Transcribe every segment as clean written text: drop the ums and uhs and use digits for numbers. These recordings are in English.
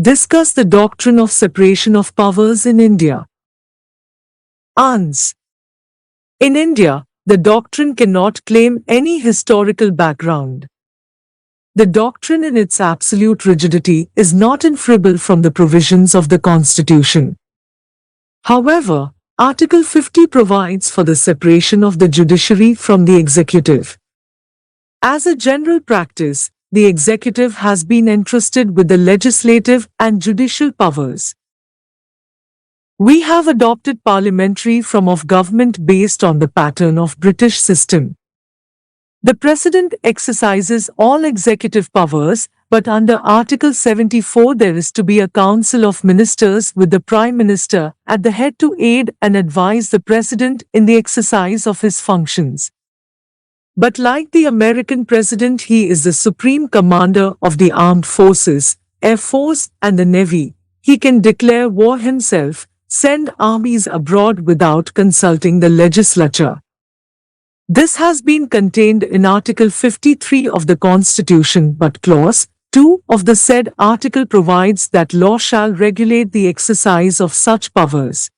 Discuss the doctrine of separation of powers in India. Ans. In India, the doctrine cannot claim any historical background. The doctrine in its absolute rigidity is not inferable from the provisions of the Constitution. However, Article 50 provides for the separation of the judiciary from the executive. As a general practice, the executive has been entrusted with the legislative and judicial powers. We have adopted parliamentary form of government based on the pattern of British system. The President exercises all executive powers, but under Article 74 there is to be a Council of Ministers with the Prime Minister at the head to aid and advise the President in the exercise of his functions. But like the American President, he is the Supreme Commander of the Armed Forces, Air Force and the Navy. He can declare war himself, send armies abroad without consulting the legislature. This has been contained in Article 53 of the Constitution, but Clause 2 of the said article provides that law shall regulate the exercise of such powers.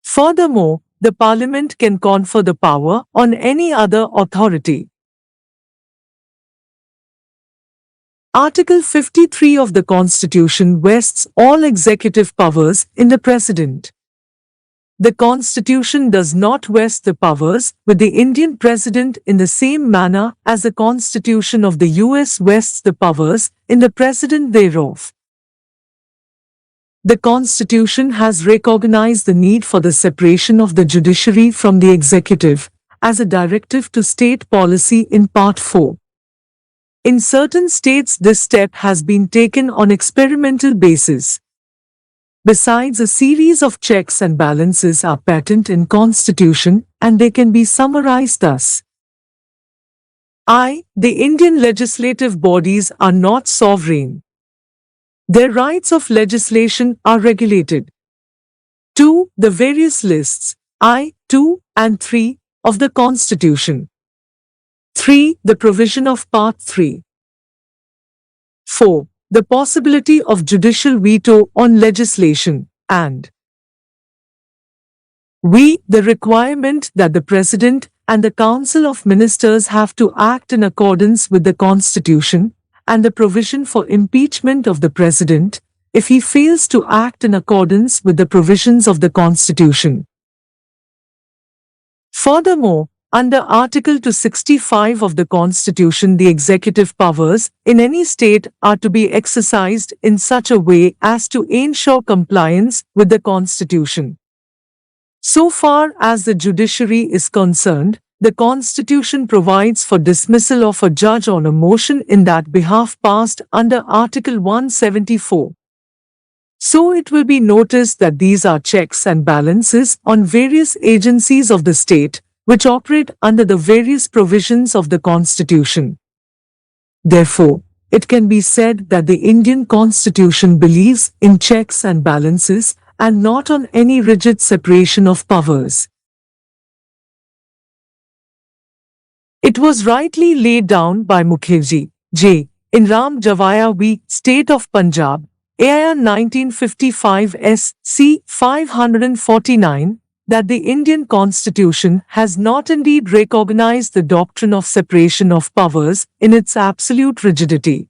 Furthermore, the Parliament can confer the power on any other authority. Article 53 of the Constitution vests all executive powers in the President. The Constitution does not vest the powers with the Indian President in the same manner as the Constitution of the US vests the powers in the President thereof. The Constitution has recognized the need for the separation of the judiciary from the executive as a directive to state policy in Part 4. In certain states, this step has been taken on experimental basis. Besides, a series of checks and balances are patent in Constitution, and they can be summarized thus. I. The Indian legislative bodies are not sovereign. Their rights of legislation are regulated. 2. The various lists I, 2, and 3 of the Constitution. 3. The provision of Part 3. 4. The possibility of judicial veto on legislation, and the requirement that the President and the Council of Ministers have to act in accordance with the Constitution, and the provision for impeachment of the President if he fails to act in accordance with the provisions of the Constitution. Furthermore, under Article 265 of the Constitution, the executive powers in any state are to be exercised in such a way as to ensure compliance with the Constitution. So far as the judiciary is concerned, the Constitution provides for dismissal of a judge on a motion in that behalf passed under Article 174. So it will be noticed that these are checks and balances on various agencies of the state, which operate under the various provisions of the Constitution. Therefore, it can be said that the Indian Constitution believes in checks and balances and not on any rigid separation of powers. It was rightly laid down by Mukherjee, J. in Ram Javaya v. State of Punjab, AIR 1955 SC 549, that the Indian Constitution has not indeed recognized the doctrine of separation of powers in its absolute rigidity.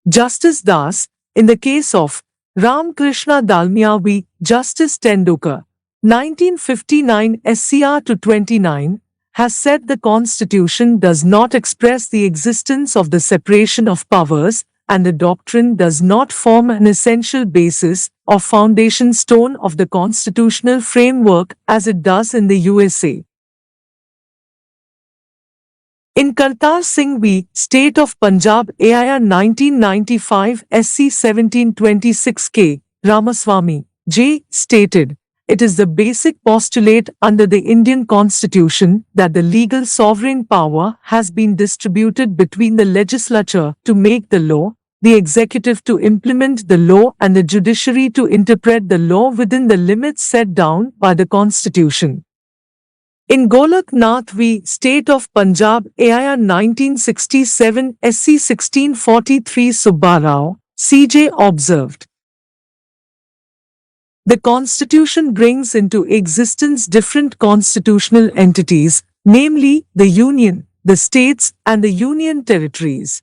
Justice Das, in the case of Ram Krishna Dalmia v. Justice Tendulkar, 1959 SCR 29, has said the Constitution does not express the existence of the separation of powers, and the doctrine does not form an essential basis or foundation stone of the constitutional framework as it does in the USA. In Kartar Singh v. State of Punjab AIR 1995 SC 1726 K. Ramaswamy, J. stated, "It is the basic postulate under the Indian Constitution that the legal sovereign power has been distributed between the legislature to make the law, the executive to implement the law, and the judiciary to interpret the law within the limits set down by the Constitution." In Golak Nath v. State of Punjab AIR 1967 SC 1643 Subbarao, CJ observed. The Constitution brings into existence different constitutional entities, namely the Union, the states, and the Union territories.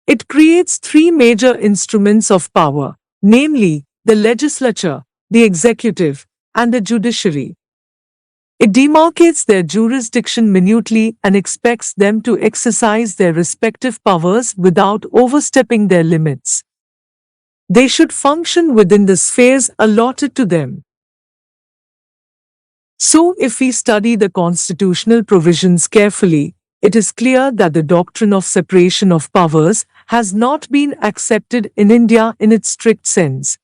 It creates three major instruments of power, namely the legislature, the executive, and the judiciary. It demarcates their jurisdiction minutely and expects them to exercise their respective powers without overstepping their limits. They should function within the spheres allotted to them. So, if we study the constitutional provisions carefully, it is clear that the doctrine of separation of powers has not been accepted in India in its strict sense.